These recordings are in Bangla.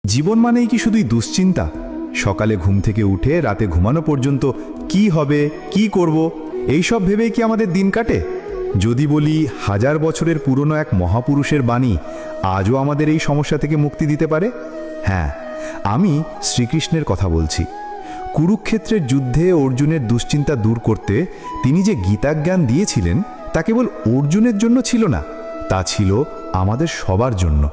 জীবন মানেই কি শুধুই দুশ্চিন্তা? সকালে ঘুম থেকে উঠে রাতে ঘুমানো পর্যন্ত কি হবে, কি করব, এইসব ভেবেই কি আমাদের দিন কাটে? যদি বলি হাজার বছরের পুরনো এক মহাপুরুষের বাণী আজও আমাদের এই সমস্যা থেকে মুক্তি দিতে পারে। হ্যাঁ, আমি শ্রীকৃষ্ণের কথা বলছি। কুরুক্ষেত্রের যুদ্ধে অর্জুনের দুশ্চিন্তা দূর করতে তিনি যে গীতাজ্ঞান দিয়েছিলেন তা কেবল অর্জুনের জন্য ছিল না, তা ছিল আমাদের সবার জন্য।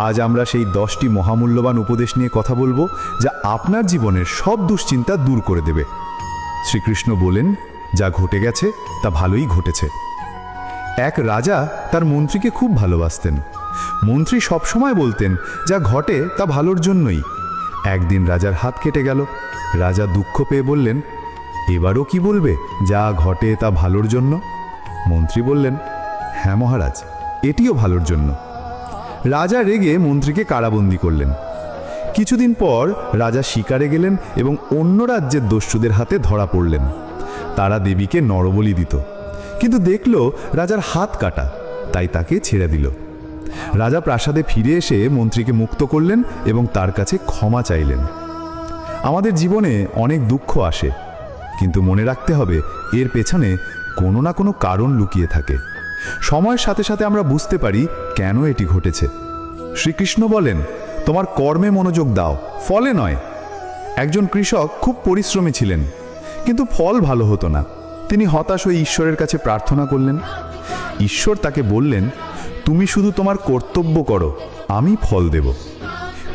আজ আমরা সেই 10টি মহামূল্যবান উপদেশ নিয়ে কথা বলবো, যা আপনার জীবনের সব দুশ্চিন্তা দূর করে দেবে। শ্রীকৃষ্ণ বলেন, যা ঘটে গেছে তা ভালোই ঘটেছে। এক রাজা তার মন্ত্রীকে খুব ভালোবাসতেন। মন্ত্রী সবসময় বলতেন, যা ঘটে তা ভালোর জন্যই। একদিন রাজার হাত কেটে গেল। রাজা দুঃখ পেয়ে বললেন, এবারও কি বলবে যা ঘটে তা ভালোর জন্য? মন্ত্রী বললেন, হ্যাঁ মহারাজ, এটিও ভালোর জন্য। রাজা রেগে মন্ত্রীকে কারাবন্দী করলেন। কিছুদিন পর রাজা শিকারে গেলেন এবং অন্য রাজ্যের দস্যুদের হাতে ধরা পড়লেন। তারা দেবীকে নরবলি দিত, কিন্তু দেখল রাজার হাত কাটা, তাই তাকে ছেড়ে দিল। রাজা প্রাসাদে ফিরে এসে মন্ত্রীকে মুক্ত করলেন এবং তার কাছে ক্ষমা চাইলেন। আমাদের জীবনে অনেক দুঃখ আসে, কিন্তু মনে রাখতে হবে এর পেছনে কোনো না কোনো কারণ লুকিয়ে থাকে। সময়ের সাথে সাথে আমরা বুঝতে পারি কেন এটি ঘটেছে। শ্রীকৃষ্ণ বলেন, তোমার কর্মে মনোযোগ দাও, ফলে নয়। একজন কৃষক খুব পরিশ্রমী ছিলেন, কিন্তু ফল ভালো হতো না। তিনি হতাশ হয়ে ঈশ্বরের কাছে প্রার্থনা করলেন। ঈশ্বর তাকে বললেন, তুমি শুধু তোমার কর্তব্য করো, আমি ফল দেব।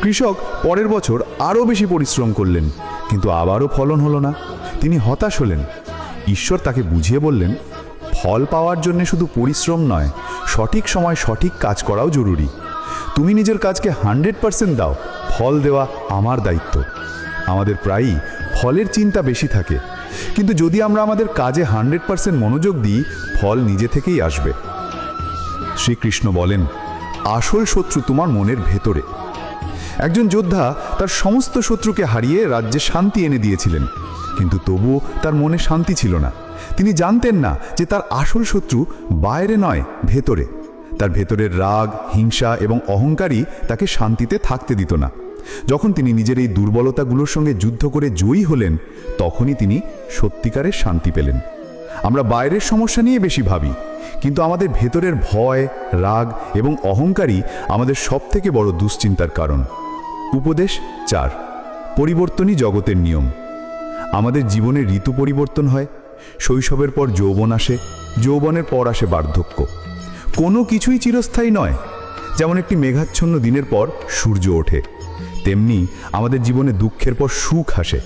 কৃষক পরের বছর আরও বেশি পরিশ্রম করলেন, কিন্তু আবারও ফলন হলো না। তিনি হতাশ হলেন। ঈশ্বর তাকে বুঝিয়ে বললেন, ফল পাওয়ার জন্য শুধু পরিশ্রম নয়, সঠিক সময় সঠিক কাজ করাও জরুরি। তুমি নিজের কাজকে 100% দাও, ফল দেওয়া আমার দায়িত্ব। আমাদের প্রায়ই ফলের চিন্তা বেশি থাকে, কিন্তু যদি আমরা আমাদের কাজে 100% মনোযোগ দিই, ফল নিজে থেকেই আসবে। শ্রীকৃষ্ণ বলেন, আসল শত্রু তোমার মনের ভেতরে। একজন যোদ্ধা তার সমস্ত শত্রুকে হারিয়ে রাজ্যে শান্তি এনে দিয়েছিলেন, কিন্তু তবুও তার মনে শান্তি ছিল না। তিনি জানতেন না যে তার আসল শত্রু বাইরে নয়, ভেতরে। তার ভেতরের রাগ, হিংসা এবং অহংকারই তাকে শান্তিতে থাকতে দিত না। যখন তিনি নিজের এই দুর্বলতাগুলোর সঙ্গে যুদ্ধ করে জয়ী হলেন, তখনই তিনি সত্যিকারের শান্তি পেলেন। আমরা বাইরের সমস্যা নিয়ে বেশি ভাবি, কিন্তু আমাদের ভেতরের ভয়, রাগ এবং অহংকারই আমাদের সবথেকে বড় দুশ্চিন্তার কারণ। উপদেশ 4, পরিবর্তনই জগতের নিয়ম। আমাদের জীবনে ঋতু পরিবর্তন হয়। শৈশবের পর যৌবন আসে, যৌবনের পর আসে বার্ধক্য। কোনো কিছুই চিরস্থায়ী নয়। যেমন একটি মেঘাচ্ছন্ন দিনের পর সূর্য ওঠে, তেমনি আমাদের জীবনে দুঃখের পর সুখ আসে।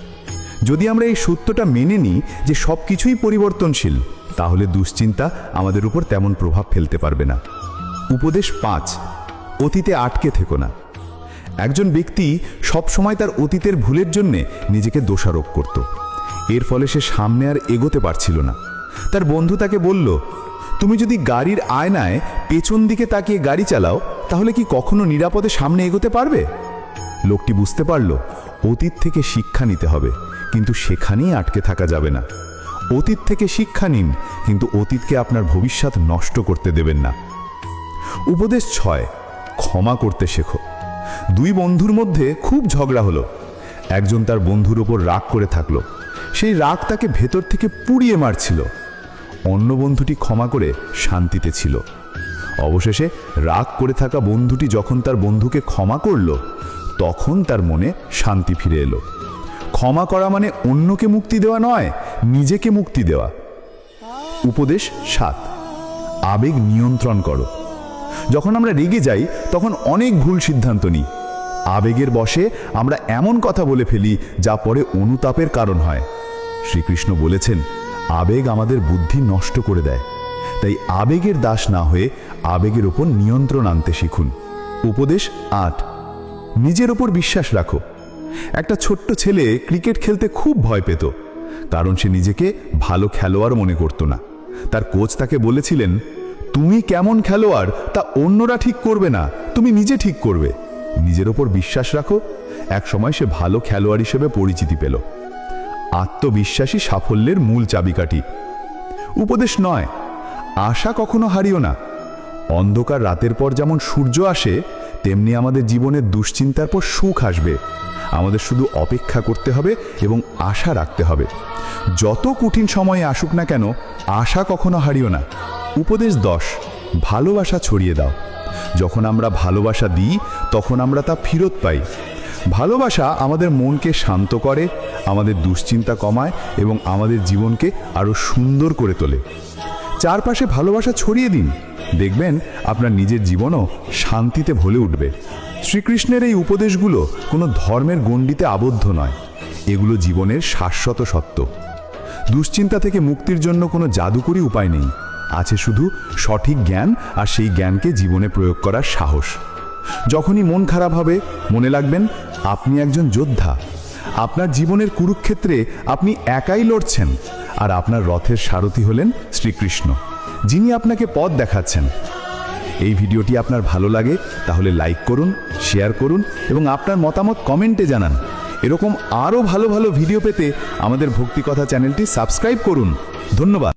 যদি আমরা এই সত্যটা মেনে নিই যে সব কিছুই পরিবর্তনশীল, তাহলে দুশ্চিন্তা আমাদের উপর তেমন প্রভাব ফেলতে পারবে না। উপদেশ 5, অতীতে আটকে থেকো না। একজন ব্যক্তি সবসময় তার অতীতের ভুলের জন্যে নিজেকে দোষারোপ করত। এর ফলে সে সামনে আর এগোতে পারছিল না। তার বন্ধু তাকে বলল, তুমি যদি গাড়ির আয়নায় পেছন দিকে তাকিয়ে গাড়ি চালাও, তাহলে কি কখনো নিরাপদে সামনে এগোতে পারবে? লোকটি বুঝতে পারল, অতীত থেকে শিক্ষা নিতে হবে, কিন্তু সেখানেই আটকে থাকা যাবে না। অতীত থেকে শিক্ষা নিন, কিন্তু অতীতকে আপনার ভবিষ্যৎ নষ্ট করতে দেবেন না। উপদেশ 6, ক্ষমা করতে শেখো। দুই বন্ধুর মধ্যে খুব ঝগড়া হলো। একজন তার বন্ধুর ওপর রাগ করে থাকলো। সেই রাগ তাকে ভেতর থেকে পুড়িয়ে মারছিল। অন্য বন্ধুটি ক্ষমা করে শান্তিতে ছিল। অবশেষে রাগ করে থাকা বন্ধুটি যখন তার বন্ধুকে ক্ষমা করল, তখন তার মনে শান্তি ফিরে এলো। ক্ষমা করা মানে অন্যকে মুক্তি দেওয়া নয়, নিজেকে মুক্তি দেওয়া। উপদেশ 7, আবেগ নিয়ন্ত্রণ করো। যখন আমরা রেগে যাই, তখন অনেক ভুল সিদ্ধান্ত নিই। আবেগের বশে আমরা এমন কথা বলে ফেলি যা পরে অনুতাপের কারণ হয়। শ্রীকৃষ্ণ বলেছেন, আবেগ আমাদের বুদ্ধি নষ্ট করে দেয়। তাই আবেগের দাস না হয়ে আবেগের ওপর নিয়ন্ত্রণ আনতে শিখুন। উপদেশ 8, নিজের ওপর বিশ্বাস রাখো। একটা ছোট্ট ছেলে ক্রিকেট খেলতে খুব ভয় পেত, কারণ সে নিজেকে ভালো খেলোয়াড় মনে করত না। তার কোচ তাকে বলেছিলেন, তুমি কেমন খেলোয়াড় তা অন্যরা ঠিক করবে না, তুমি নিজে ঠিক করবে। নিজের ওপর বিশ্বাস রাখো। এক সময় সে ভালো খেলোয়াড় হিসেবে পরিচিতি পেল। আত্মবিশ্বাসী সাফল্যের মূল চাবিকাঠি। উপদেশ 9, আশা কখনো হারিও না। অন্ধকার রাতের পর যেমন সূর্য আসে, তেমনি আমাদের জীবনের দুশ্চিন্তার পর সুখ আসবে। আমাদের শুধু অপেক্ষা করতে হবে এবং আশা রাখতে হবে। যত কঠিন সময়ে আসুক না কেন, আশা কখনো হারিও না। উপদেশ 10, ভালোবাসা ছড়িয়ে দাও। যখন আমরা ভালোবাসা দিই, তখন আমরা তা ফেরত পাই। ভালোবাসা আমাদের মনকে শান্ত করে, আমাদের দুশ্চিন্তা কমায় এবং আমাদের জীবনকে আরও সুন্দর করে তোলে। চারপাশে ভালোবাসা ছড়িয়ে দিন, দেখবেন আপনার নিজের জীবনও শান্তিতে ভরে উঠবে। শ্রীকৃষ্ণের এই উপদেশগুলো কোনো ধর্মের গণ্ডিতে আবদ্ধ নয়, এগুলো জীবনের শাশ্বত সত্য। দুশ্চিন্তা থেকে মুক্তির জন্য কোনো জাদুকরী উপায় নেই, আছে শুধু সঠিক জ্ঞান আর সেই জ্ঞানকে জীবনে প্রয়োগ করার সাহস। যখনই মন খারাপ হবে, মনে রাখবেন আপনি একজন যোদ্ধা। আপনার জীবনের কুরুক্ষেত্রে আপনি একাই লড়ছেন, আর আপনার রথের সারথি হলেন শ্রীকৃষ্ণ, যিনি আপনাকে পথ দেখাচ্ছেন। এই ভিডিওটি আপনার ভালো লাগে তাহলে লাইক করুন, শেয়ার করুন এবং আপনার মতামত কমেন্টে জানান। এরকম আরও ভালো ভালো ভিডিও পেতে আমাদের ভক্তিকথা চ্যানেলটি সাবস্ক্রাইব করুন। ধন্যবাদ।